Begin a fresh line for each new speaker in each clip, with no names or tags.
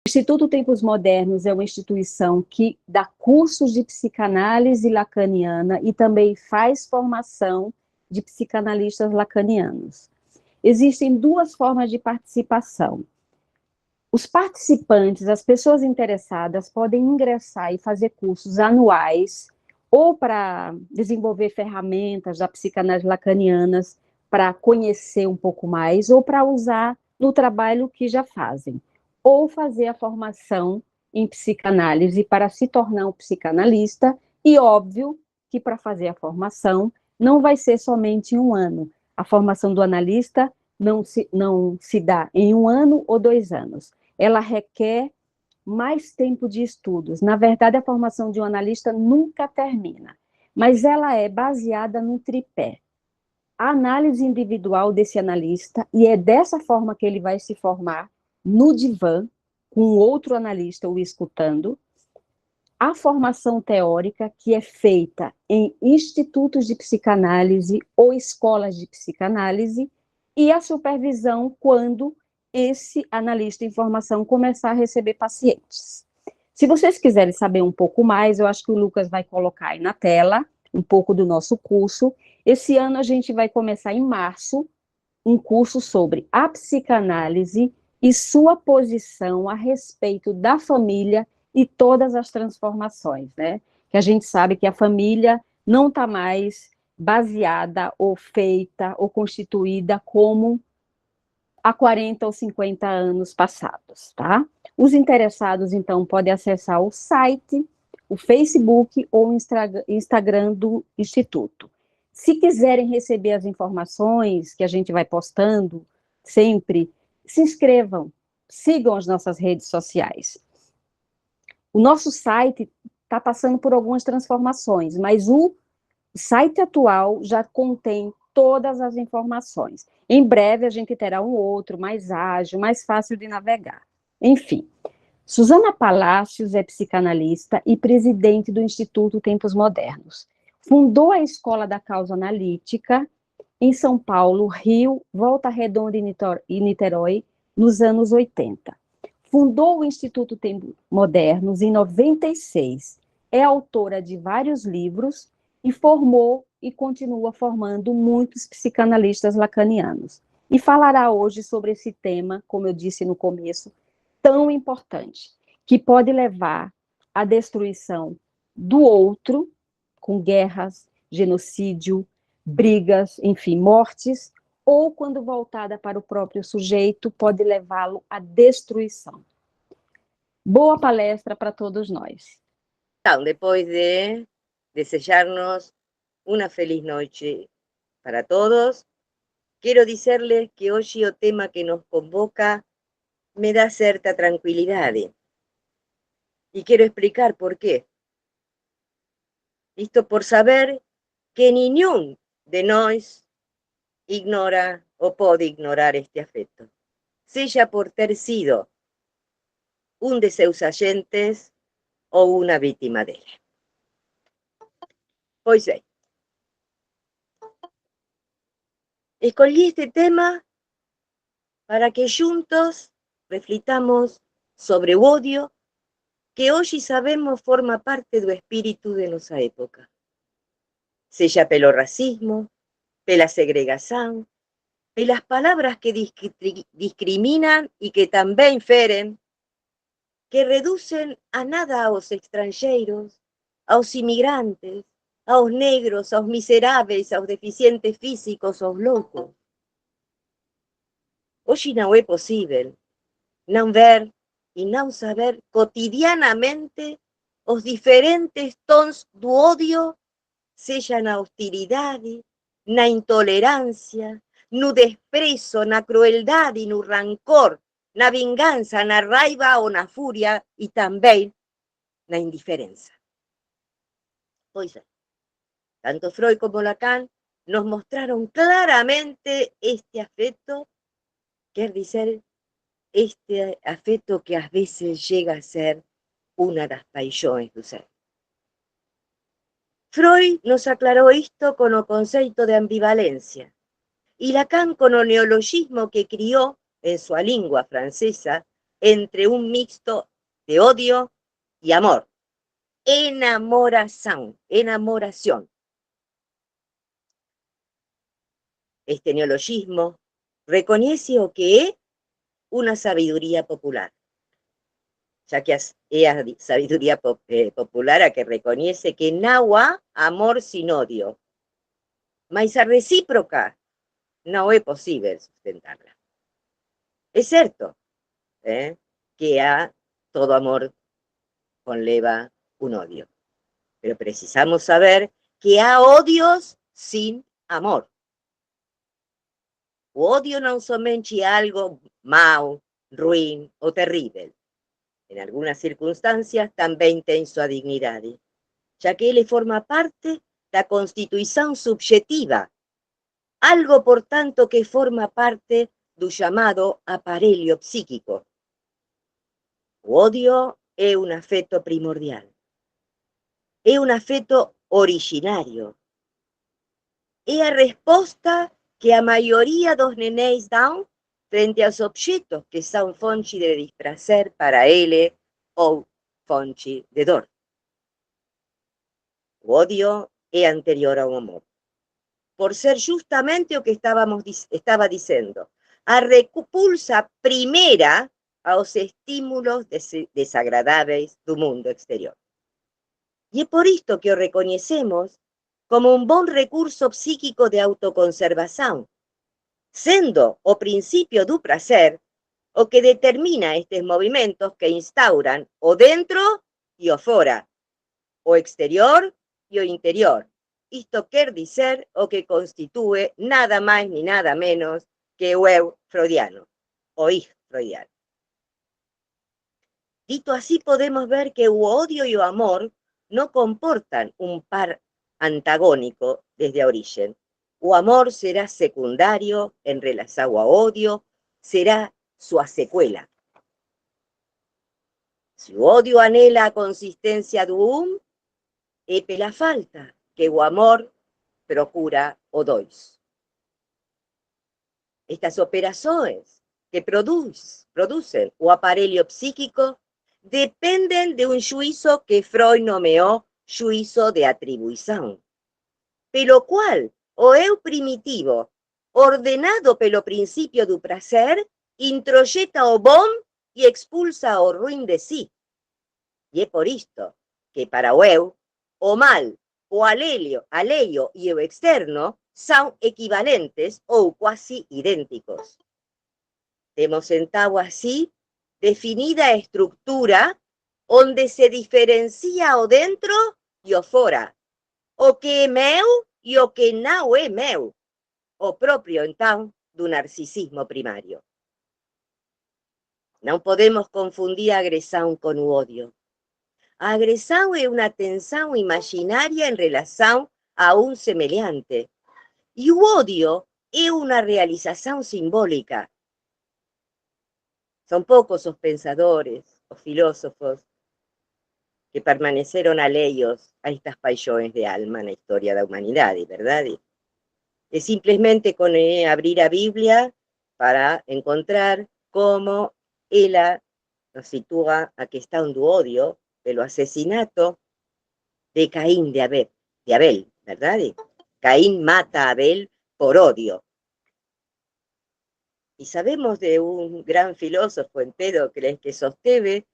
O Instituto Tempos Modernos é uma instituição que dá cursos de psicanálise lacaniana e também faz formação de psicanalistas lacanianos. Existem duas formas de participação. Os participantes, as pessoas interessadas, podem ingressar e fazer cursos anuais, ou para desenvolver ferramentas da psicanálise lacanianas, para conhecer um pouco mais, ou para usar no trabalho que já fazem, ou fazer a formação em psicanálise para se tornar um psicanalista, e óbvio que para fazer a formação não vai ser somente em um ano. A formação do analista não se dá em um ano ou 2 anos. Ela requer mais tempo de estudos. Na verdade, a formação de um analista nunca termina, mas ela é baseada no tripé. A análise individual desse analista, e é dessa forma que ele vai se formar no divã, com outro analista o escutando. A formação teórica, que é feita em institutos de psicanálise ou escolas de psicanálise, e a supervisão quando esse analista em formação começar a receber pacientes. Se vocês quiserem saber um pouco mais, eu acho que o Lucas vai colocar aí na tela um pouco do nosso curso. Esse ano a gente vai começar em março um curso sobre a psicanálise e sua posição a respeito da família e todas as transformações, né? Que a gente sabe que a família não está mais baseada ou feita ou constituída como há 40 ou 50 anos passados, tá? Os interessados, então, podem acessar o site, o Facebook ou o Instagram do Instituto. Se quiserem receber as informações que a gente vai postando sempre, se inscrevam, sigam as nossas redes sociais. O nosso site está passando por algumas transformações, mas o site atual já contém todas as informações. Em breve a gente terá um outro, mais ágil, mais fácil de navegar. Enfim, Susana Palácios é psicanalista e presidente do Instituto Tempos Modernos. Fundou a Escola da Causa Analítica em São Paulo, Rio, Volta Redonda e Niterói, nos anos 80. Fundou o Instituto Tempos Modernos em 96. É autora de vários livros e formou e continua formando muitos psicanalistas lacanianos. E falará hoje sobre esse tema, como eu disse no começo, tão importante, que pode levar à destruição do outro, com guerras, genocídio, brigas, enfim, mortes, ou quando voltada para o próprio sujeito, pode levá-lo à destruição. Boa palestra para todos nós.
Então, depois de desejarnos una feliz noche para todos, quiero decirles que hoy el tema que nos convoca me da cierta tranquilidad. Y quiero explicar por qué. Esto por saber que ninguno de nosotros ignora o puede ignorar este afecto, sea por ter sido un de seus agentes o una víctima de él. Pois bem, escolhi este tema para que juntos reflitamos sobre el odio que hoy sabemos forma parte del espíritu de nuestra época. Sea pelo racismo, pela segregación, pelas palabras que discriminan y que también feren, que reducen a nada a los extranjeros, a los inmigrantes, a los negros, a los miserables, a los deficientes físicos, a los locos. Hoy no es posible no ver y no saber cotidianamente los diferentes tons do odio, sea na hostilidade, na intolerancia, no desprezo, na crueldade, no rancor, na vingança, na raiva ou na furia y también na indiferencia. Pois é, tanto Freud como Lacan nos mostraron claramente este afecto, quer dizer, este afecto que a veces llega a ser una das paixões do ser. Freud nos aclaró esto con el concepto de ambivalencia y Lacan con el neologismo que crió en su lengua francesa entre un mixto de odio y amor. Enamoración. Este neologismo reconoce o que es una sabiduría popular, ya que es a sabiduría popular a que reconoce que no hay amor sin odio, mas a recíproca no es posible sustentarla. Es cierto que a todo amor conlleva un odio, pero precisamos saber que hay odios sin amor. O odio no somente algo mau, ruin o terrible. En algunas circunstancias también tiene su dignidad, ya que él forma parte de la constitución subjetiva, algo por tanto que forma parte del llamado aparelho psíquico. O odio es un afecto primordial, es un afecto originario, es la respuesta que a maioria dos nenéis dão frente aos objetos que são fonte de desprazer para ele ou fonte de dor. O odio es anterior ao amor, por ser justamente o que estaba diciendo, a repulsa primera aos estímulos desagradables do mundo exterior. Y es por esto que o reconocemos como un buen recurso psíquico de autoconservación, sendo o principio do prazer o que determina estos movimientos que instauran o dentro y o fora, o exterior y o interior. Esto quiere decir o que constituye nada más ni nada menos que o eu freudiano, o ich freudiano. Dito así, podemos ver que o odio y o amor no comportan un par antagónico desde origen. O amor será secundario en relación a odio, será su secuela. Si o odio anhela a consistencia do é pela falta que o amor procura o dois. Estas operaciones que producen o aparelho psíquico dependen de un juicio que Freud nomeó juicio de atribución, pelo cual o eu primitivo, ordenado pelo principio do prazer, introyecta o bom y expulsa o ruin de sí. Y es por esto que para o eu, o mal, o alheio y o externo son equivalentes o casi idénticos. Hemos sentado así definida estructura donde se diferencia o dentro y o fora, o que é meu y o que não é meu, o propio, então, do narcisismo primario. No podemos confundir a agresión con o odio. A agresión es una tensión imaginaria en relación a un semelhante, y o odio es una realización simbólica. Son pocos los pensadores o filósofos que permanecieron alheios a estas paixões de alma en la historia de la humanidad, ¿verdad? Es simplemente con abrir a Biblia para encontrar cómo ella nos sitúa a questão do odio, pelo asesinato de Caín de Abel, ¿verdad? Caín mata a Abel por odio. Y sabemos de un gran filósofo Empédocles que sosteve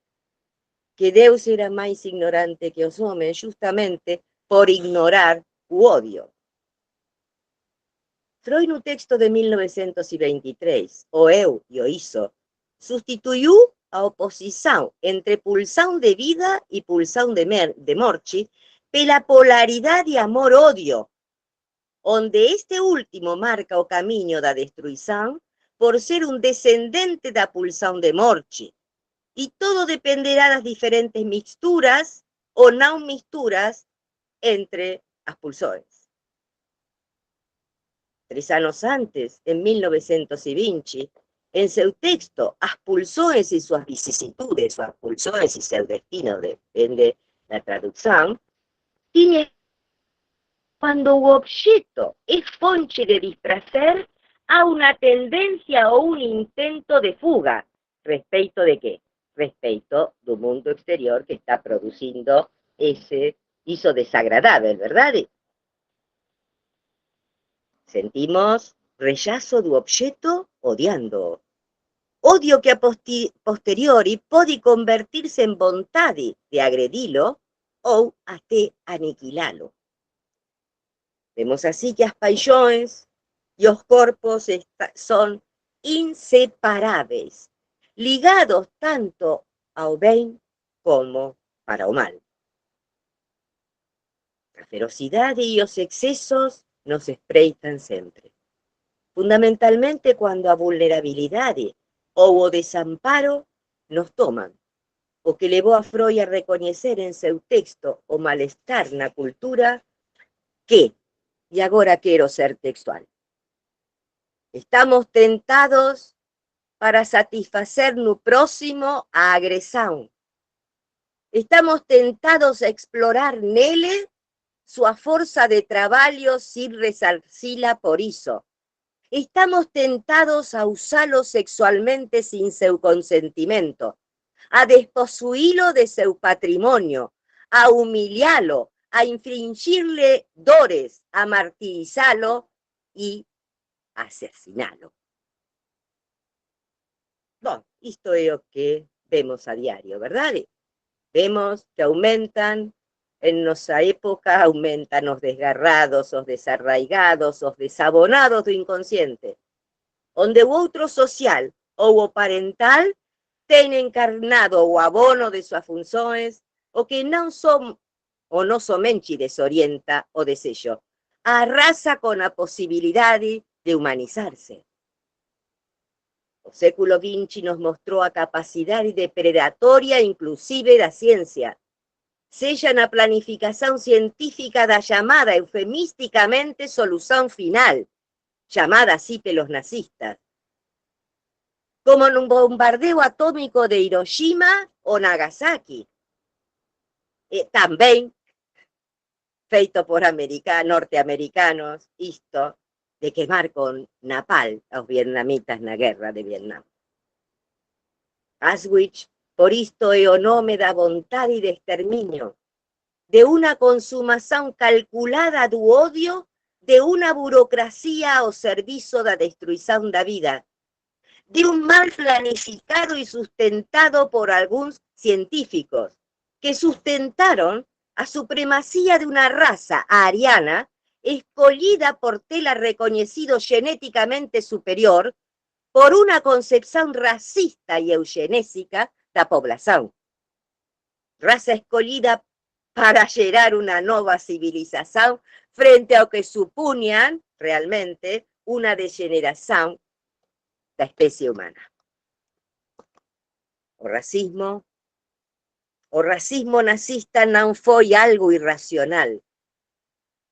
que Deus era más ignorante que os hombres justamente por ignorar o odio. Freud, en un texto de 1923, o eu y o iso, sustituyó a oposición entre pulsión de vida y pulsión de morte pela polaridad de amor-odio, donde este último marca o camino da destruición por ser un descendente da pulsión de morte. Y todo dependerá de las diferentes mixturas o no mixturas entre las pulsiones. 3 años antes, en 1920, en su texto As pulsiones y sus vicisitudes, o As pulsiones y su destino, depende de la traducción, tiene cuando un objeto es fonte de disprazer, a una tendencia o un intento de fuga, Respeito de qué? Respeito do mundo exterior que está producindo isso desagradável, verdade? Sentimos rechazo do objeto odiando. Odio que a posteriori pode convertirse en vontade de agredilo ou até aniquilalo. Vemos así que as paixões e os corpos son inseparáveis, ligados tanto ao bem como para o mal. A ferocidade e os excesos nos espreitan sempre. Fundamentalmente cuando a vulnerabilidade ou o desamparo nos toman, o que levou a Freud a recoñecer en seu texto o malestar na cultura que, e agora quero ser textual, estamos tentados para satisfacer no próximo a agresión. Estamos tentados a explorar nele sua força de trabalho sin resarcila por iso. Estamos tentados a usarlo sexualmente sin seu consentimento, a desposuílo de seu patrimonio, a humillarlo, a infringirle dores, a martirizarlo y a asesinarlo. Bom, isto é o que vemos a diario, verdade? Vemos que aumentan, en nosa época, aumentan os desgarrados, os desarraigados, os desabonados do inconsciente, onde o outro social ou o parental ten encarnado o abono de suas funções, o que non son, o non somente desorienta o desexo, arrasa con a posibilidade de humanizarse. O século XX nos mostrou a capacidade depredatoria inclusive da ciencia, seja na planificação científica da chamada eufemísticamente solução final, chamada así pelos nazistas, como num bombardeo atómico de Hiroshima ou Nagasaki, também feito por norteamericanos, isto de quemar con napalm aos vietnamitas na guerra de Vietnam. Auschwitz, por isto é o nome da vontade de exterminio, de una consumación calculada do odio, de una burocracia ao servizo da destruição da vida, de un mal planificado y sustentado por algunos científicos, que sustentaron a supremacía de una raza ariana escogida por tela reconocido genéticamente superior por una concepción racista y eugenésica da población. Raza escogida para gerar una nueva civilización frente a lo que suponían realmente una degeneración da especie humana. O racismo nazista non foi algo irracional.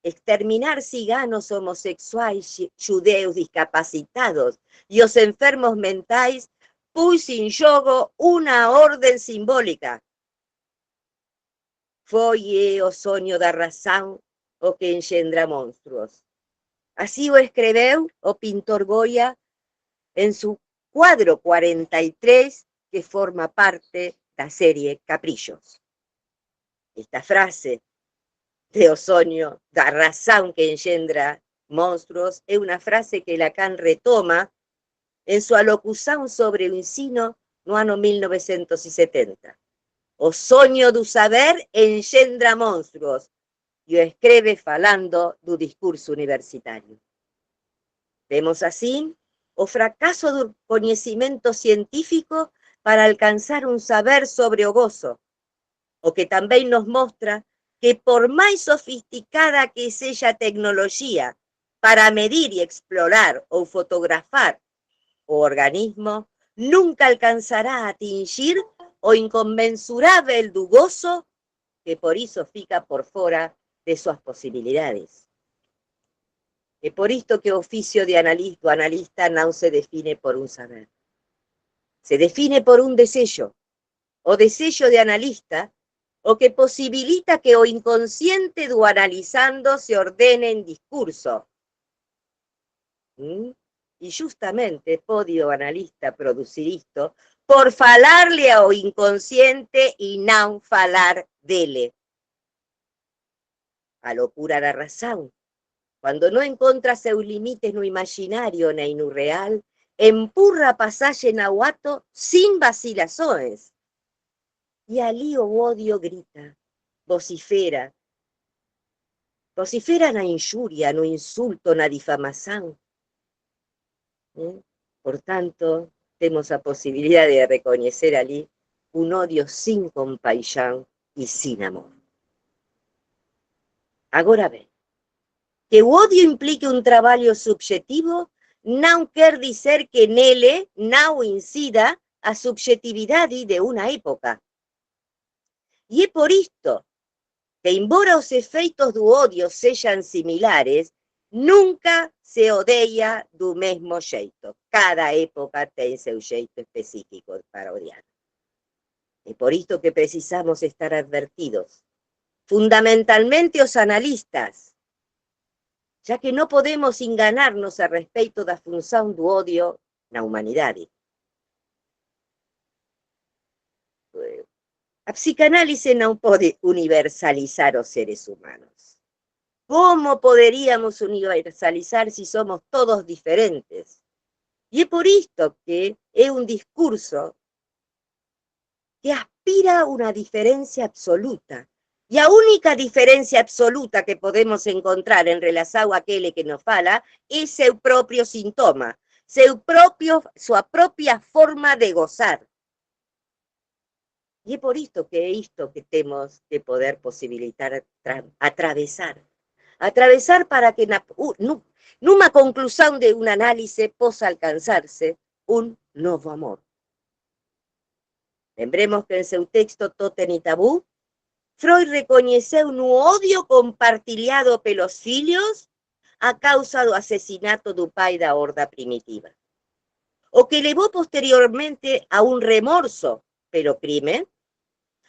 Exterminar ciganos, homosexuais, judeus discapacitados e os enfermos mentais pus en xogo unha orden simbólica. Foi o soño da razón o que engendra monstruos. Así o escreveu o pintor Goya en su cuadro 43, que forma parte da serie Caprillos. Esta frase de o soño da razón que engendra monstruos é una frase que Lacan retoma en su alocución sobre o ensino no ano 1970. O soño do saber engendra monstruos, e o escreve falando do discurso universitario. Vemos así o fracaso do conhecimento científico para alcanzar un saber sobre o gozo, o que también nos mostra que por más sofisticada que sea a tecnología para medir y explorar o fotografar o organismo, nunca alcanzará a atingir o inconmensurable do gozo que por eso fica por fora de sus posibilidades. Es por esto que o oficio de analista no se define por un saber. Se define por un desello, o desello de analista, o que posibilita que o inconsciente do analizando se ordene en discurso. y justamente pode o analista producir isto por falarle ao inconsciente e não falar dele. A loucura da razão, quando não encontra seus limites no imaginário nem no real, empurra a passagem ao ato sem vacilações. E ali o odio grita, vocifera na injuria, no insulto, na difamação. Por tanto, temos a possibilidade de reconhecer ali um odio sem compaixão e sem amor. Agora bem, que o odio implique um trabalho subjetivo não quer dizer que nele não incida a subjetividade de uma época. E é por isto que, embora os efeitos do ódio sejam similares, nunca se odeia do mesmo jeito. Cada época tem seu jeito específico para odiar. É por isto que precisamos estar advertidos, fundamentalmente os analistas, já que não podemos enganar-nos a respeito da função do ódio na humanidade. A psicanálise não pode universalizar os seres humanos. Como poderíamos universalizar se somos todos diferentes? E é por isto que é um discurso que aspira a uma diferença absoluta. E a única diferença absoluta que podemos encontrar em relação àquele que nos fala é seu próprio sintoma, sua própria forma de gozar. E é por isto que é isto que temos que poder possibilitar atravessar. Atravessar para que numa conclusão de uma análise possa alcançar-se um novo amor. Lembremos que em seu texto Tótem e Tabú, Freud reconheceu no ódio compartilhado pelos filhos a causa do assassinato do pai da horda primitiva, o que levou posteriormente a um remorso pelo crime,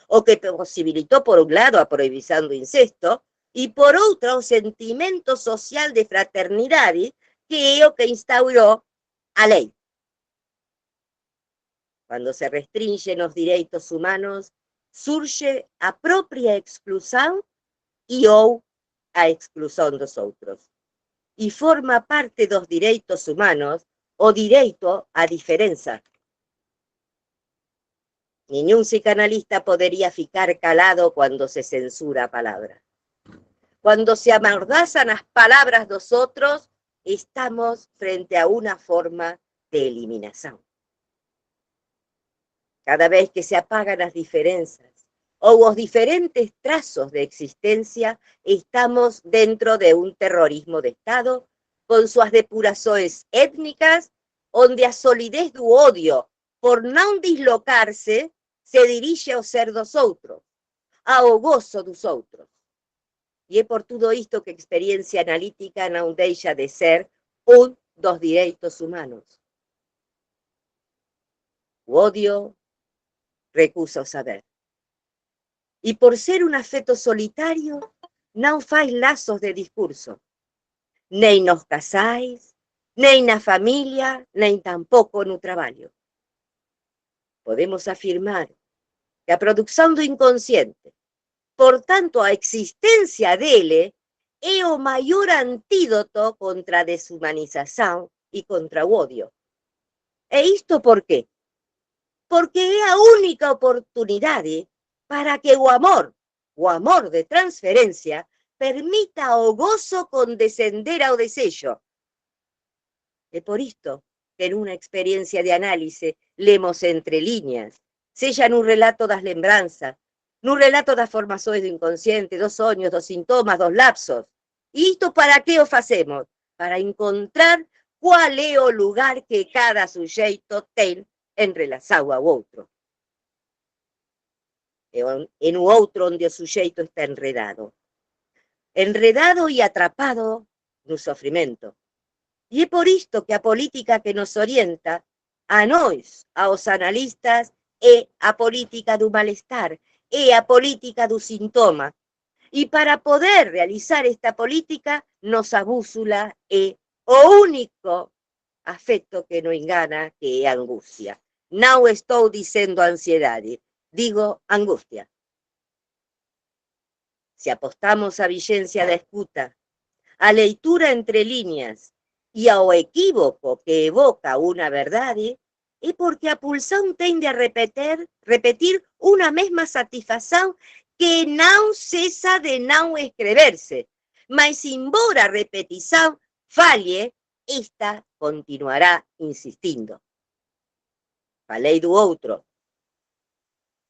o que posibilitou, por um lado, a proibição do incesto, e por outro, o sentimento social de fraternidade, que é o que instaurou a lei. Quando se restringen os direitos humanos, surge a própria exclusão e ou a exclusão dos outros. E forma parte dos direitos humanos o direito à diferença. Nenhum psicanalista poderia ficar calado quando se censura a palavra. Quando se amordazan as palavras dos outros, estamos frente a uma forma de eliminação. Cada vez que se apagan as diferenças ou os diferentes trazos de existência, estamos dentro de um terrorismo de Estado, com suas depurações étnicas, onde a solidez do ódio, por não deslocar-se, se dirige ao ser dos outros, ao gozo dos outros. E é por tudo isto que a experiência analítica não deixa de ser um dos direitos humanos. O ódio recusa o saber. E por ser um afeto solitário, não faz laços de discurso, nem nos casais, nem na família, nem tampouco no trabalho. Podemos afirmar que a produção do inconsciente, portanto a existência dele, é o maior antídoto contra a desumanização e contra o ódio. E isto por quê? Porque é a única oportunidade para que o amor de transferência, permita ao gozo condescender ao desejo. É por isto que numa experiência de análise lemos entre linhas, seja num relato das lembranças, num relato das formações do inconsciente, dos sonhos, dos sintomas, dos lapsos. E isto para que o fazemos? Para encontrar qual é o lugar que cada sujeito tem em relação ao outro. É no outro onde o sujeito está enredado. Enredado e atrapado no sofrimento. E é por isto que a política que nos orienta a nós, aos analistas, é a política do malestar, é a política do sintoma. E para poder realizar esta política, nossa bússola é o único afecto que no engana, que es angustia. No estoy diciendo ansiedad, digo angustia. Si apostamos a vigencia da escuta, a leitura entre líneas y ao equívoco que evoca una verdad, es porque a pulsión tende a repetir una mesma satisfacción que no cesa de no escreverse, mas embora a repetición falle, esta continuará insistindo. Falei do outro.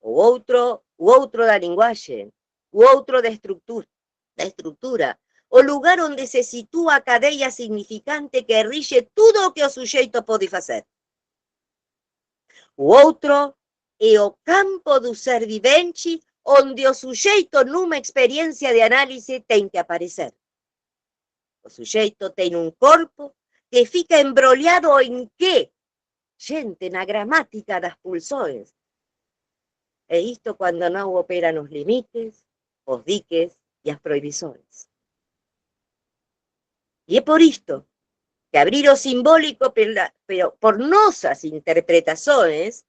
O outro da linguaxe, o outro da estructura, o lugar onde se sitúa a cadeia significante que rige tudo o que o sujeito pode facer. O outro é o campo do ser vivente onde o sujeito numa experiencia de análise tem que aparecer. O sujeito tem un corpo que fica embrolhado en que? Gente, na gramática das pulsões. E isto cuando non operan os limites, os diques e as prohibições. E é por isto que abrir o simbólico pero por nosas interpretações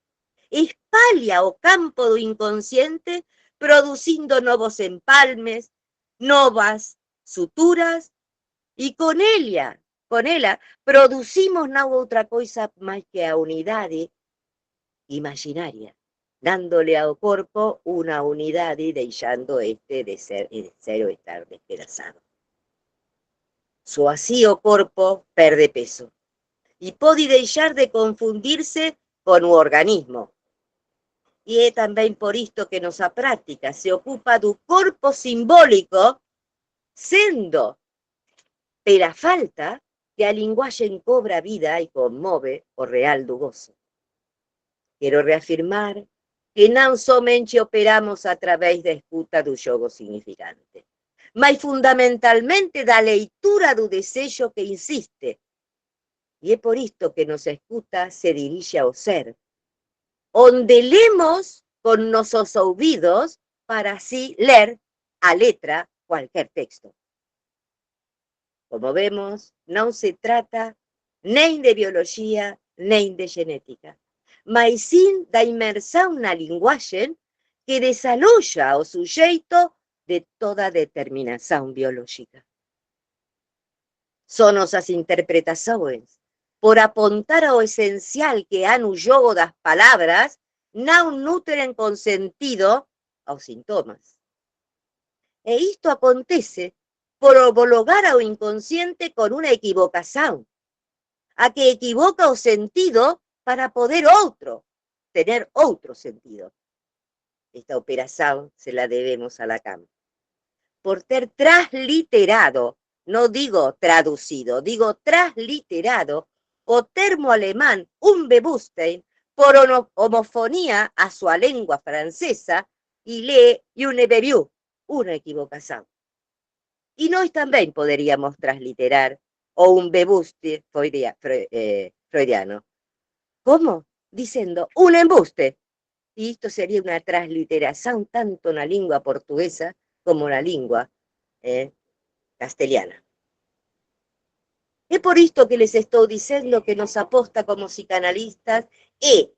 espalha o campo do inconsciente producindo novos empalmes, novas suturas e con ela producimos non outra coisa máis que a unidade imaginaria, dándole ao corpo una unidade e deixando este de ser o estar despedazado. Só así o corpo perde peso e pode deixar de confundirse con o organismo. E é tamén por isto que nosa práctica se ocupa do corpo simbólico, sendo pela falta que a linguaxe encobra vida e conmove o real do gozo. Quero reafirmar que non somente operamos a través da escuta do xogo significante, mas fundamentalmente da leitura do desexo que insiste. E é por isto que nosa escuta se dirige ao ser, onde lemos con nosos ouvidos para así ler a letra cualquier texto. Como vemos, non se trata nem de biología, nem de genética, mas sim da inmersão na linguagem que desaloja o sujeito de toda determinação biológica. Son nosas interpretações, por apontar ao esencial que há no jogo das palavras, não nutrem con sentido aos sintomas. E isto acontece por homologar ao inconsciente con una equivocación, a que equivoca o sentido para poder tener otro sentido. Esta operación se la debemos a Lacan. Por ter transliterado, no digo traducido, digo transliterado, o termo alemán Unbewusstsein por homofonía a su lengua francesa y lee Unbewu, una equivocación. Y nós también podríamos transliterar o Unbewusst freudiano. ¿Cómo? Diciendo un embuste. Y esto sería una transliteración tanto en la lengua portuguesa como en la lengua castellana. Es por esto que les estoy diciendo que nos aposta como psicanalistas que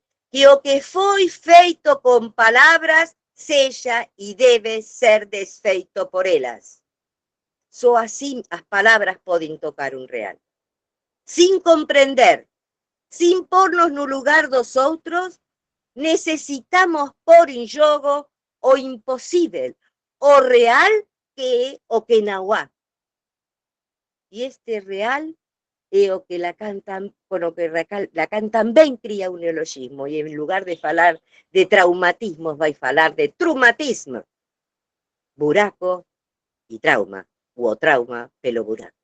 o que foi feito con palabras sella y debe ser desfeito por elas. Só así as palabras pueden tocar un real. Sin comprender, sin pornos no lugar dos outros, necesitamos pôr en jogo o imposible, o real que é o que non há. E este real é o que Lacan tamén cría un neologismo, e en lugar de falar de traumatismos, vai falar de traumatismo, buraco e trauma, o trauma pelo buraco.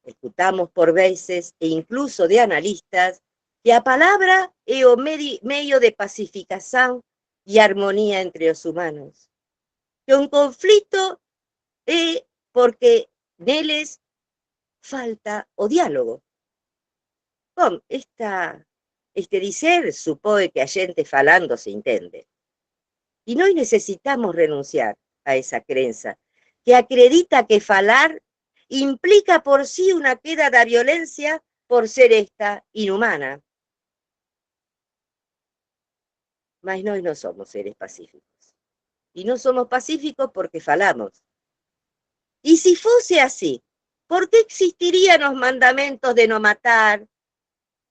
Escutamos por veces, e incluso de analistas, que a palabra é o medio de pacificación e armonía entre os humanos. Que un conflito é porque neles falta o diálogo. Bom, este dizer supõe que a gente falando se entende. E nós necesitamos renunciar a esa crença que acredita que falar implica por sí una queda da violencia por ser esta inhumana. Mas nós no somos seres pacíficos. Y no somos pacíficos porque falamos. Y si fuese así, ¿por qué existirían los mandamentos de no matar,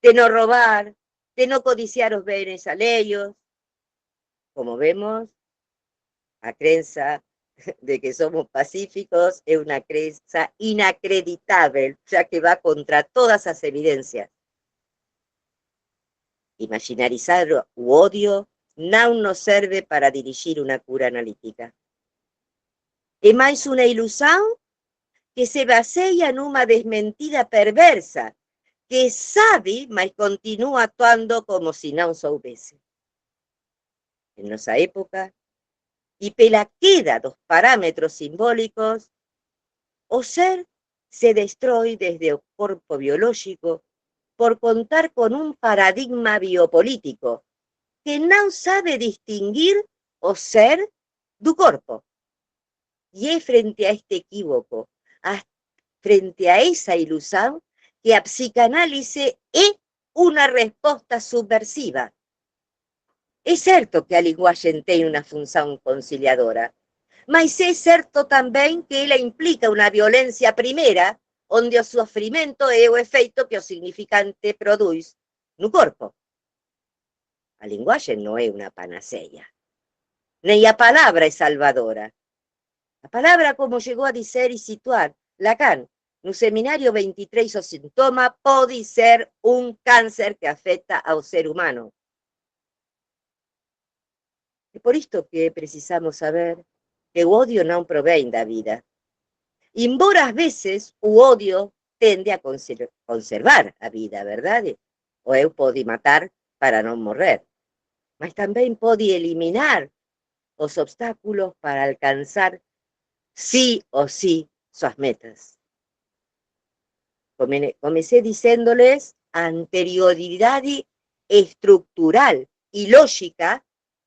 de no robar, de no codiciar los bienes alheios? Como vemos, la creencia de que somos pacíficos es una creencia inacreditable, ya que va contra todas las evidencias. Imaginarizar u odio no nos sirve para dirigir una cura analítica. Es más una ilusión que se basea en una desmentida perversa, que sabe, mas continúa actuando como si no soubese. En nuestra época, y pela queda dos parámetros simbólicos, o ser se destruye desde el cuerpo biológico por contar con un paradigma biopolítico que no sabe distinguir o ser du cuerpo. Y es frente a este equívoco, frente a esa ilusión, que a psicanálisis es una respuesta subversiva. Es cierto que a linguaje tiene una función conciliadora, mas es cierto también que ella implica una violencia primera, donde el sufrimiento es el efecto que o significante produce no cuerpo. A linguaje no es una panacea, ni la palabra es salvadora. La palabra, como llegó a decir y situar Lacan, no seminario 23 o síntoma, puede ser un cáncer que afecta al ser humano. Es por esto que precisamos saber que el odio no provee da vida. Embora a veces o odio tende a conservar a vida, ¿verdad? O eu pode matar para no morrer. Mas también puede eliminar los obstáculos para alcanzar sí o sí sus metas. Comencé diciéndoles anterioridad estructural y lógica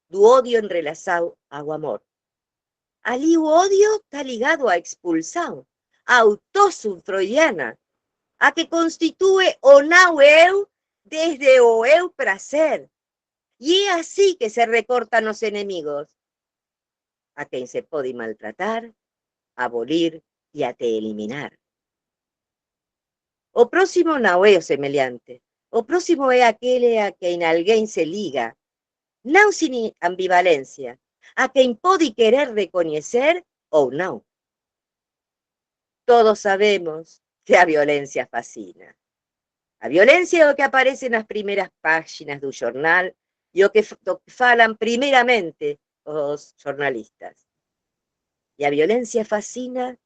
do odio en relación ao amor. Ali o odio está ligado a expulsión, a autosum freudiana, a que constituye o no eu desde o eu prazer. Y es así que se recortan los enemigos, a quien se puede maltratar, abolir y até eliminar. O próximo no é o semelhante. O próximo é aquele a quien alguien se liga, no sin ambivalencia, a quien puede querer reconocer o no. Todos sabemos que a violencia fascina. A violencia es lo que aparece en las primeras páginas del jornal y lo que falan primeramente los jornalistas. Y a violencia fascina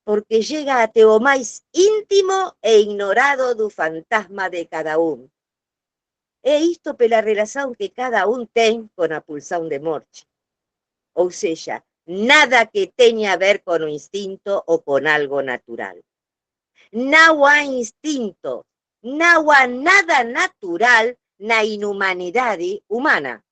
porque llega a o más íntimo e ignorado do fantasma de cada uno. É isto pela relación que cada uno tiene con la pulsión de morte. O sea, nada que tenga a ver con un instinto o con algo natural. No hay instinto, no hay nada natural na inhumanidade humana.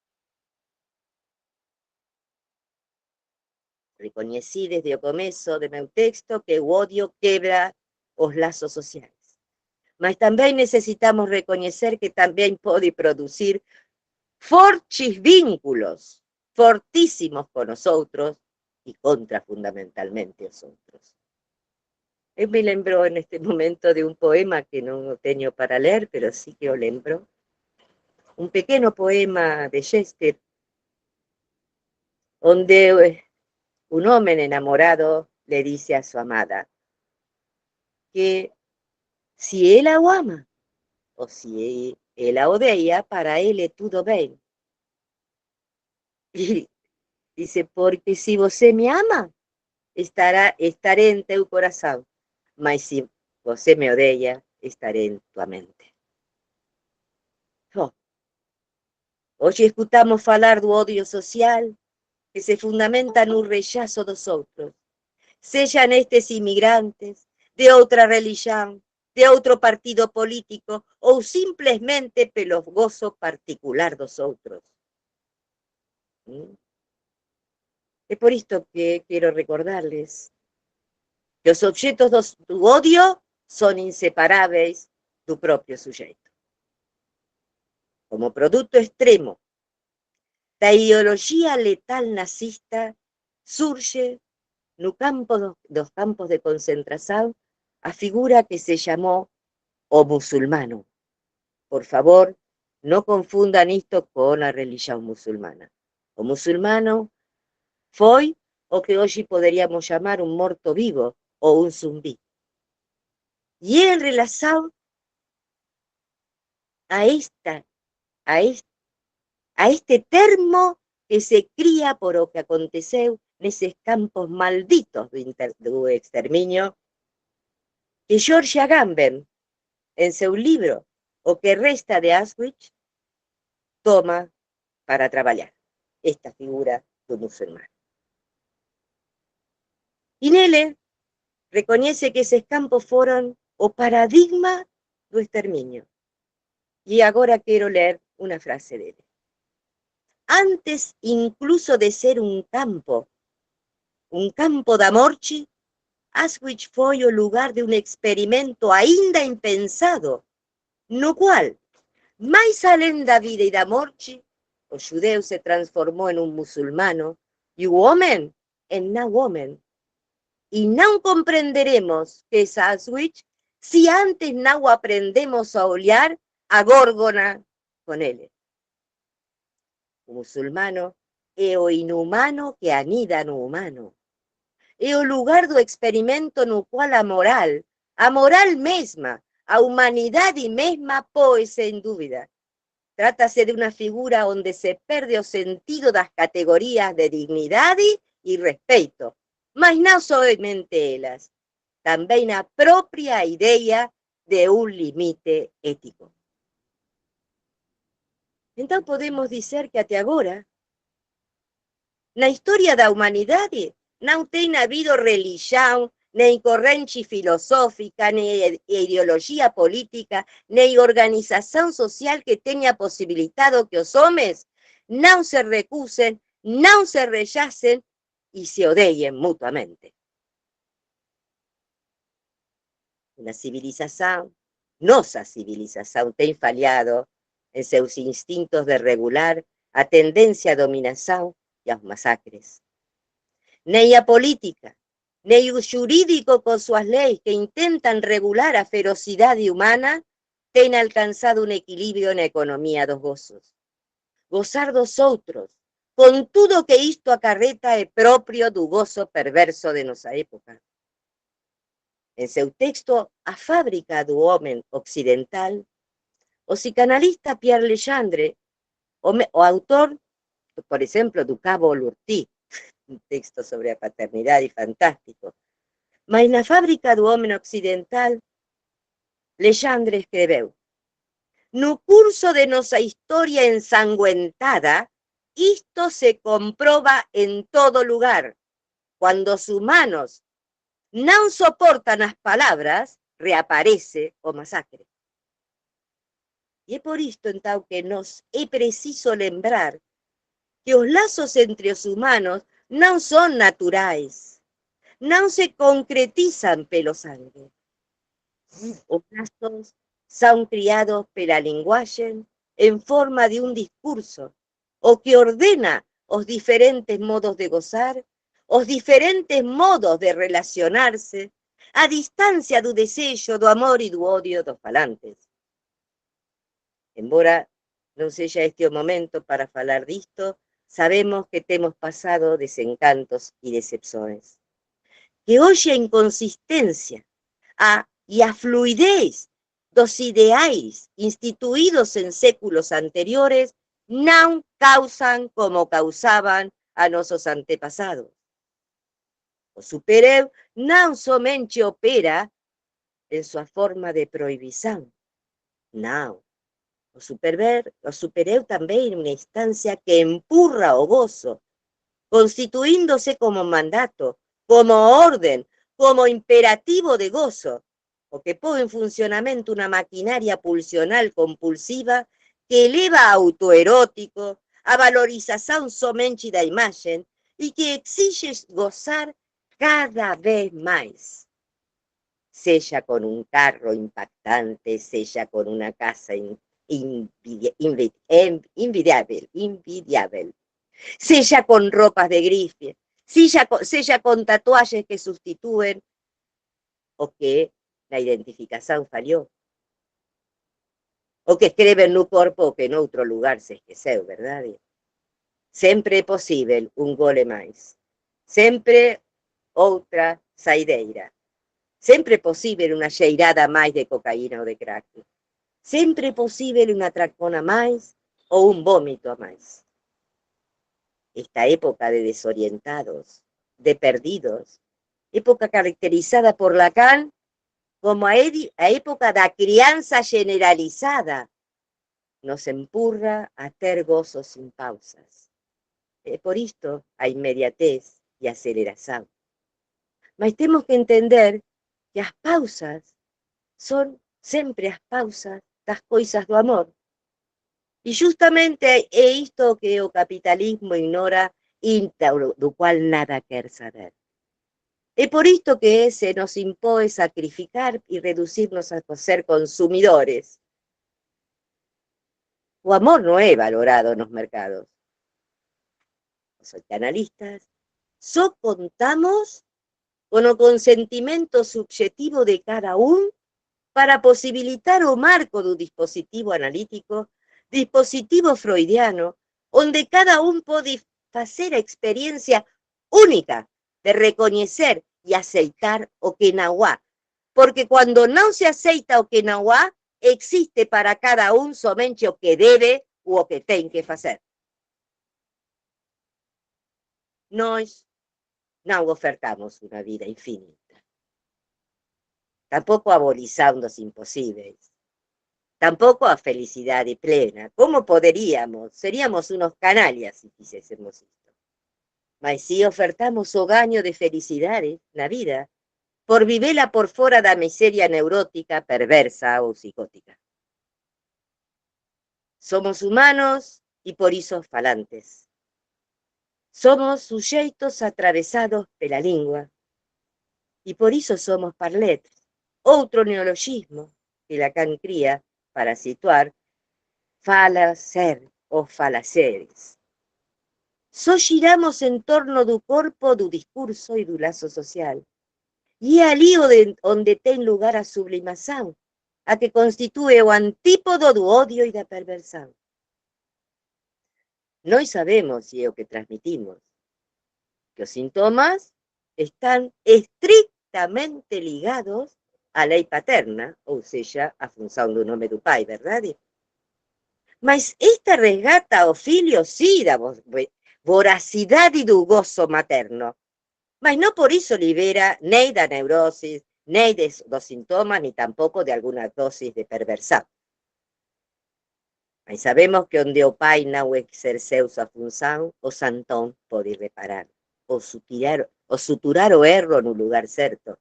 Reconocí desde el comienzo de mi texto que el odio quebra los lazos sociales. Mas también necesitamos reconocer que también puede producir fortes vínculos, fortísimos con nosotros y contra fundamentalmente nosotros. Él me lembró en este momento de un poema que no tengo para leer, pero sí que lo lembro. Un pequeño poema de Shakespeare, donde un hombre enamorado le dice a su amada que si él la ama o si él la odia, para él es todo bien. Y dice, porque si você me ama, estaré en tu corazón, mas si você me odia, estaré en tu mente. Oh. Hoy escuchamos falar do odio social que se fundamenta en un rechazo dos outros, sean estos inmigrantes, de otra religión, de otro partido político, o simplemente pelo gozo particular dos outros. Es por esto que quiero recordarles que los objetos do odio son inseparables do próprio sujeito. Como produto extremo da ideologia letal nazista, surge no campo dos campos de concentração a figura que se chamou o muçulmano. Por favor, não confundam isto com a religião muçulmana. O muçulmano foi o que hoje poderíamos chamar um morto-vivo ou um zumbi. E em relação a este termo que se cria por o que aconteceu nesses campos malditos do extermínio, que George Agamben, em seu livro O que resta de Auschwitz, toma para trabalhar esta figura do muçulmano. E nele reconhece que esses campos foram o paradigma do extermínio. E agora quero ler uma frase dele. Antes incluso de ser un campo da morte, Auschwitz foi o lugar de un experimento ainda impensado, no qual, mais além da vida e da morte, o judeu se transformou em um muçulmano e o homem em não homem. E não compreenderemos que é Auschwitz se antes não aprendemos a olhar a górgona com ele. O muçulmano é o inhumano que anida no humano. É o lugar do experimento no qual a moral mesma, a humanidade mesma pôs em dúvida. Trata-se de uma figura onde se perde o sentido das categorias de dignidade e respeito, mas não somente elas, também a própria ideia de um limite ético. Então podemos dizer que até agora, na história da humanidade, não tem havido religião, nem corrente filosófica, nem ideologia política, nem organização social que tenha possibilitado que os homens não se recusem, não se rechacem e se odeiem mutuamente. Uma civilização, nossa civilização, tem falhado em seus instintos de regular a tendência à dominação e aos massacres. Nem a política, nem o jurídico com suas leis que intentam regular a ferocidade humana têm alcançado um equilíbrio na economia dos gozos. Gozar dos outros, com tudo que isto acarreta, é próprio do gozo perverso de nossa época. Em seu texto A Fábrica do Homem Ocidental, o psicanalista Pierre Legendre, o autor, por exemplo, do Cabo Lurti, un texto sobre a paternidade fantástico, mas na Fábrica do Homem Ocidental, Legendre escreveu: no curso de nossa história ensanguentada, isto se comprova em todo lugar. Quando os humanos não soportam as palavras, reaparece o massacre. E é por isto, então, que nos é preciso lembrar que os laços entre os humanos não são naturais, não se concretizam pelo sangue. Os laços são criados pela linguagem em forma de um discurso, o que ordena os diferentes modos de gozar, os diferentes modos de relacionar-se, a distância do desejo, do amor e do ódio dos falantes. Embora não seja este o momento para falar disto, sabemos que temos passado desencantos e decepções. Que hoje a inconsistência e a fluidez dos ideais instituídos em séculos anteriores não causam como causavam a nossos antepassados. O supereu não somente opera em sua forma de proibição, não. O supereu também uma instância que empurra o gozo, constituindo-se como mandato, como ordem, como imperativo de gozo, o que põe em funcionamento uma maquinaria pulsional compulsiva que eleva a autoerótico, a valorização somente da imagem e que exige gozar cada vez mais. sella con un carro impactante, sella con una casa envidiable, sella con ropas de grife, sella con tatuajes que sustituyen o que la identificación falló, o que escriben no corpo o que en otro lugar se esqueceu, verdad? Sempre é possível um gole mais. Sempre outra saideira. Sempre é possível uma cheirada a mais de cocaína ou de crack. Sempre é possível uma tracona a mais ou um vômito a mais. Esta época de desorientados, de perdidos, época caracterizada por Lacan como a época da criança generalizada, nos empurra a ter gozos sin pausas. Por isto a inmediatez e aceleração. Mas temos que entender que as pausas son sempre as pausas das coisas do amor. E justamente é isto que o capitalismo ignora e do qual nada quer saber. É por isto que se nos impõe sacrificar e reducirnos a ser consumidores. O amor não é valorado nos mercados. Os psicanalistas só contamos con o consentimento subjetivo de cada un para posibilitar o marco do dispositivo analítico, dispositivo freudiano, onde cada un pode facer a experiencia única de recoñecer e aceitar o que non há. Porque cuando non se aceita o que non há, existe para cada un somente o que debe ou o que ten que facer. Nós non ofertamos unha vida infinita. Tampouco abolición dos imposibles. Tampouco a felicidade plena. Como poderíamos? Seríamos unos canallas se fixésemos isto. Mas si ofertamos o gaño de felicidade na vida por vivela por fora da miseria neurótica, perversa ou psicótica. Somos humanos e por iso falantes. Somos suxeitos atravesados pela lingua e por iso somos parletes, outro neologismo que Lacan cría para situar falacer ou falaceres. Só giramos en torno do corpo, do discurso e do lazo social. E é ali onde ten lugar a sublimación, a que constitúe o antípodo do odio e da perversão. Nós sabemos, e é o que transmitimos, que os sintomas están estrictamente ligados á lei paterna, ou seja, a función do nome do pai, verdade? Mas esta resgata o filho, sí, da voracidade do gozo materno, mas non por iso libera nem da neurosis, nem dos sintomas, ni tampouco de algunas dosis de perversão. Mas sabemos que onde o pai non exerceu sua función, o santón pode reparar, ou suturar o erro no lugar certo,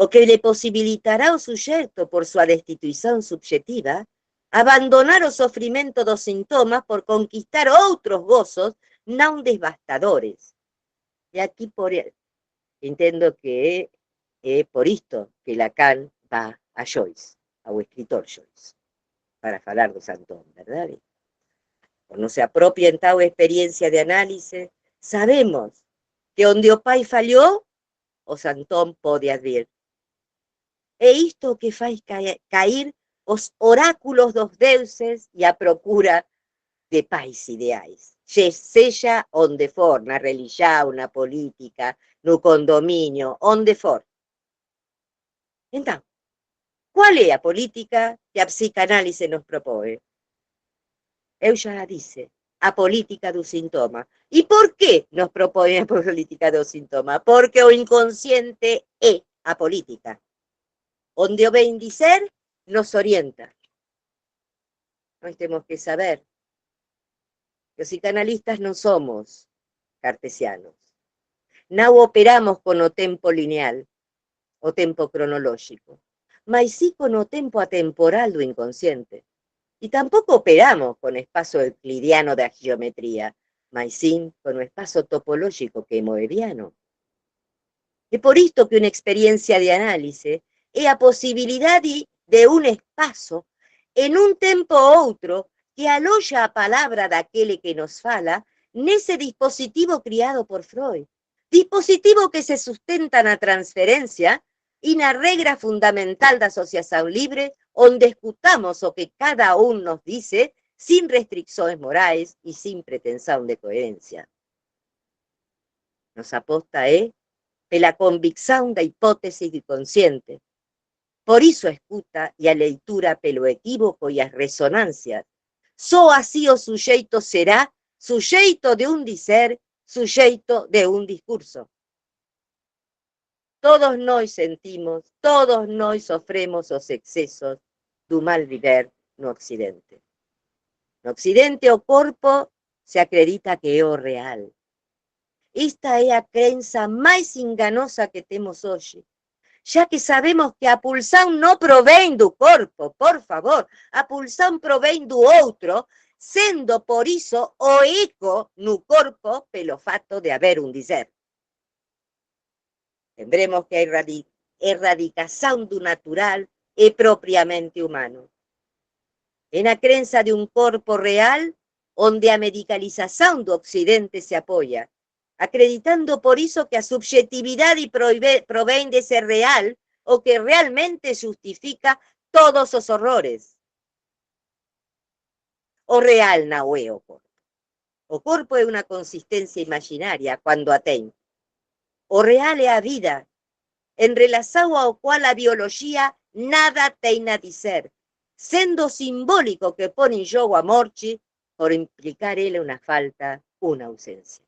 o que le posibilitará ao suxeito, por súa destituición subjetiva, abandonar o sofrimento dos sintomas por conquistar outros gozos non devastadores. E aquí entendo que é por isto que Lacan va a Joyce, ao escritor Joyce, para falar do santón, verdade? Quando se apropia en tal experiencia de análise, sabemos que onde o pai fallou, o santón pode advir. É isto que faz cair os oráculos dos deuses e a procura de pais ideais. Sexa onde for, na religión, na política, no condominio, onde for. Então, qual é a política que a psicanálise nos propõe? Eu já a disse, a política do sintoma. E por que nos propõe a política do sintoma? Porque o inconsciente é a política. Onde o ben dizer nos orienta. Nós temos que saber que os psicanalistas non somos cartesianos. Non operamos con o tempo lineal, o tempo cronolóxico, mas sí con o tempo atemporal do inconsciente. E tampouco operamos con o espazo euclidiano da geometría, mas sí con o espazo topolóxico que é moebiano. É por isto que uma experiência de análise é a possibilidade de um espaço, em um tempo ou outro, que aloja a palavra daquele que nos fala nesse dispositivo criado por Freud. Dispositivo que se sustenta na transferência e na regra fundamental da associação livre, onde escutamos o que cada um nos dice, sem restrições morais e sem pretensão de coerência. Nossa aposta é pela convicção da hipótese do consciente. Por isso a escuta e a leitura pelo equívoco e as ressonâncias. Só assim o sujeito será sujeito de um dizer, sujeito de um discurso. Todos nós sentimos, todos nós sofremos os excessos do mal viver no Ocidente. No Ocidente o corpo se acredita que é o real. Esta é a crença mais enganosa que temos hoje, já que sabemos que a pulsão não provém do corpo, por favor, a pulsão provém do outro, sendo por isso o eco no corpo pelo fato de haver um dizer. Lembremos que a erradicação do natural é propriamente humano. É na crença de um corpo real onde a medicalização do Ocidente se apoia, acreditando por isso que a subjetividade provém desse real, o que realmente justifica todos os horrores. O real não é o corpo. O corpo é uma consistência imaginária quando a tem. O real é a vida, em relação ao qual a biologia nada tem a dizer, sendo simbólico que põe em jogo a morte por implicar ele uma falta, uma ausência.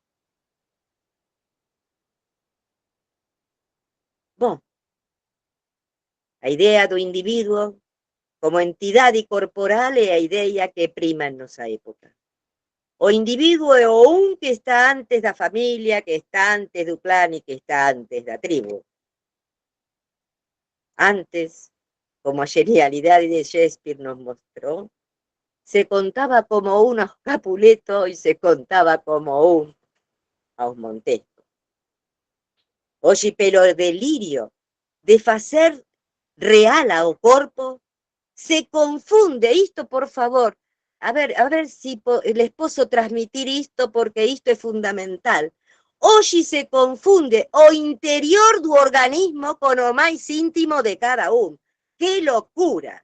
Bom, a ideia do indivíduo como entidade corporal é a ideia que prima en nossa época. O indivíduo é o un que está antes da familia, que está antes do clã e que está antes da tribo. Antes, como a genialidade de Shakespeare nos mostró, se contaba como un aos Capuleto e se contaba como un aos Montesco. Hoxe, pelo delirio de facer real ao corpo, se confunde isto, por favor. A ver si les posso transmitir isto, porque isto é fundamental. Hoxe se confunde o interior do organismo con o máis íntimo de cada un. ¡Qué locura!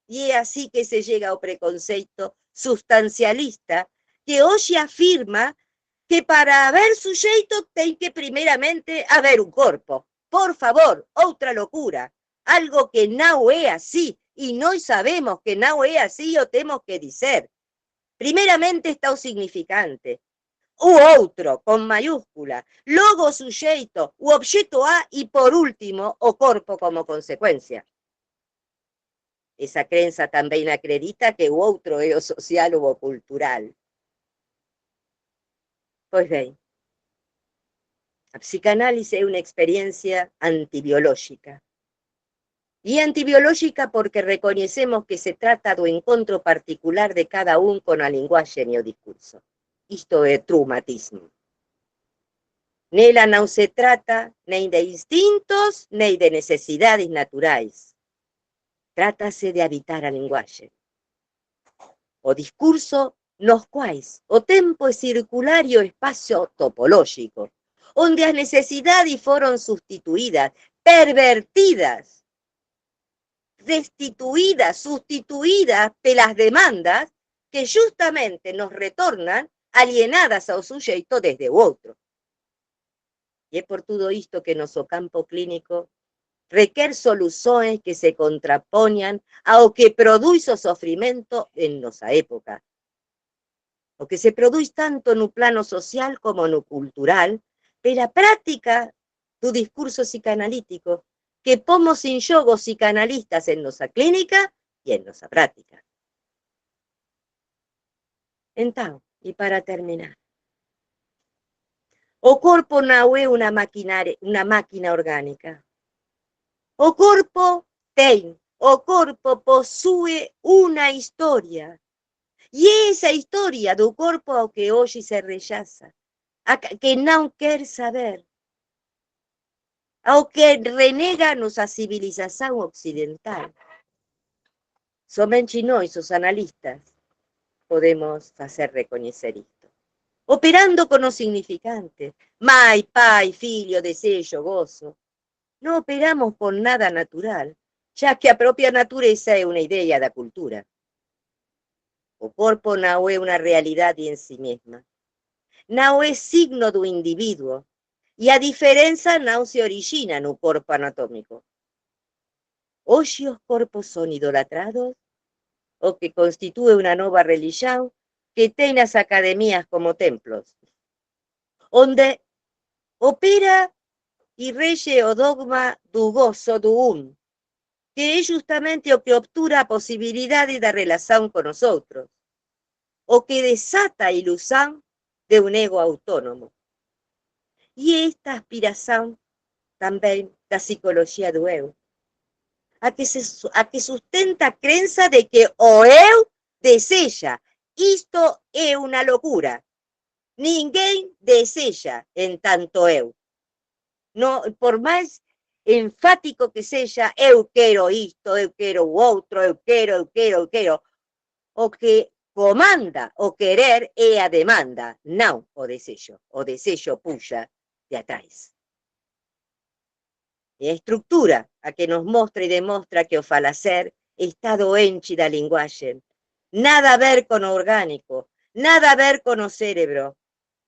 E é así que se llega ao preconceito sustancialista, que hoxe afirma que para haber sujeito tem que primeiramente haber un corpo. Por favor, outra locura. Algo que non é así, e nós sabemos que non é así, o temos que dizer. Primeiramente está o significante, o outro, con mayúscula, logo o suxeito, o obxeto A, e por último, o corpo como consecuencia. Esa crenza tamén acredita que o outro é o social ou o cultural. Pois ben, a psicanálise é unha experiencia antibiolóxica. E antibiolóxica porque recoñecemos que se trata do encontro particular de cada un con a linguaxe e o discurso. Isto é traumatismo. Nela non se trata nem de instintos, nem de necesidades naturais. Trátase de habitar a linguaxe. O discurso nos quais o tempo é circular e o espacio topolóxico, onde as necesidades foron sustituídas, pervertidas, destituídas, sustituídas pelas demandas que justamente nos retornan alienadas ao sujeito desde o outro. E é por tudo isto que noso campo clínico requer soluções que se contrapoñan ao que produz o sofrimento en nosa época. O que se produz tanto no plano social como no cultural, pela práctica do discurso psicanalítico, que pomos en xogo psicanalistas en nosa clínica e en nosa práctica. Entón, e para terminar, o corpo non é unha máquina orgánica. O corpo posúe unha historia. E esa historia do corpo ao que hoxe se rechaza, que non quer saber. ao que renega nuestra civilización occidental. Somente nós, os analistas, podemos hacer reconocer esto. Operando con lo significante, mai, pai, filho, desejo, gozo. No operamos con nada natural, ya que a propia naturaleza es una idea da cultura. O corpo no es una realidad en sí misma. No es signo do individuo. Y a diferencia no se origina en un cuerpo anatómico. Hoy los cuerpos son idolatrados o que constituye una nueva religión que tiene las academias como templos, donde opera y rege o dogma do gozo do que es justamente o que obtura a posibilidades de relación con nosotros, o que desata a ilusión de un ego autónomo. Y esta aspiración también da psicología do eu, a que sustenta a crença de que o eu deseja. Isto é una locura. Ninguém deseja en tanto eu. No, por más enfático que sea, eu quero isto, eu quero o outro, eu quero. O que comanda o querer é a demanda, não o desejo. O desejo puxa de atrás. É a estructura a que nos mostra y demostra que o falacer está doente da linguagem. Nada a ver con o orgánico, nada a ver con o cérebro,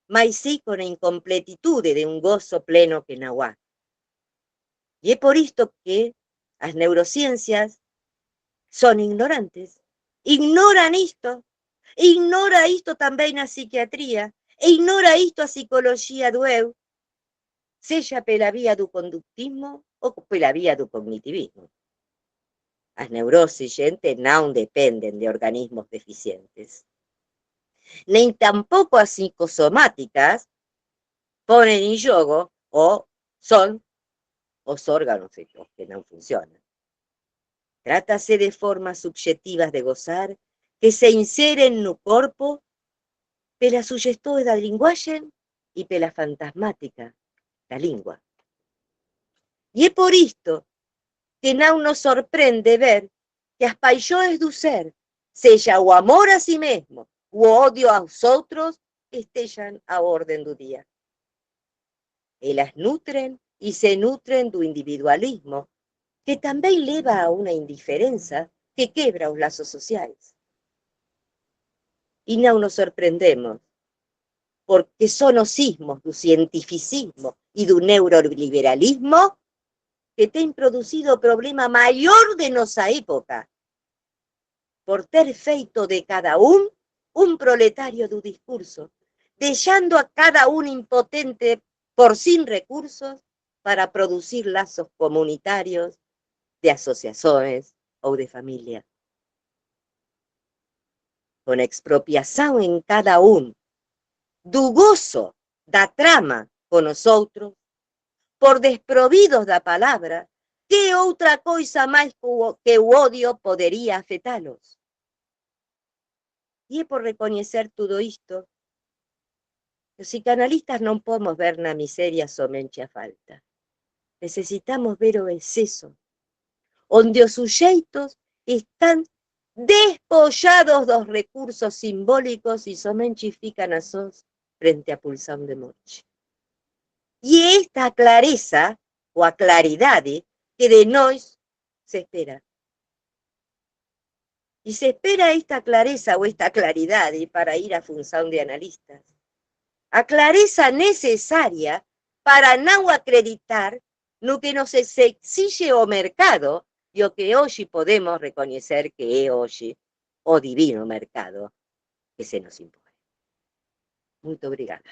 mas sí con la incompletitude de un gozo pleno que não há. Y es por esto que las neurociencias son ignorantes. Ignoran esto. Ignora esto también a psiquiatría. E ignora esto a psicología do eu, seja pela vía do conductismo o pela vía do cognitivismo. Las neurosis, gente, no dependen de organismos deficientes. Ni tampoco as psicosomáticas ponen en juego o son os órganos que no funcionan. Trátase de formas subjetivas de gozar que se inseren no corpo pela sugestões da linguagem y pela fantasmática da língua. Y es por esto que no nos sorprende ver que as paixões do ser, seja o amor a si mesmo o odio aos outros, estejam à orden do día. Elas nutren y se nutren do individualismo, que también lleva a una indiferencia que quebra los lazos sociales. Y no nos sorprendemos, porque son os sismos do cientificismo y do neuroliberalismo que han producido problema mayor de nuestra época, por ter feito de cada un proletario do discurso, dejando a cada uno impotente por sin recursos para producir lazos comunitarios, de asociaciones o de familia. Con expropiación en cada uno do gozo da trama con nosotros, por desprovidos da palabra, ¿qué otra cosa más que o odio podría afetalos? Y es por reconocer todo esto, los psicanalistas no podemos ver na miseria somente a falta. Necesitamos ver o exceso, onde os sujeitos están despojados dos recursos simbólicos y somente fican a sós frente a pulsão de morte. Y esta clareza o a claridade que de nós se espera. Y se espera esta clareza o esta claridade para ir a función de analistas. A clareza necesaria para no acreditar no que nos exige o mercado y o que hoy podemos reconocer que es hoy o divino mercado que se nos impone. Muito obrigada.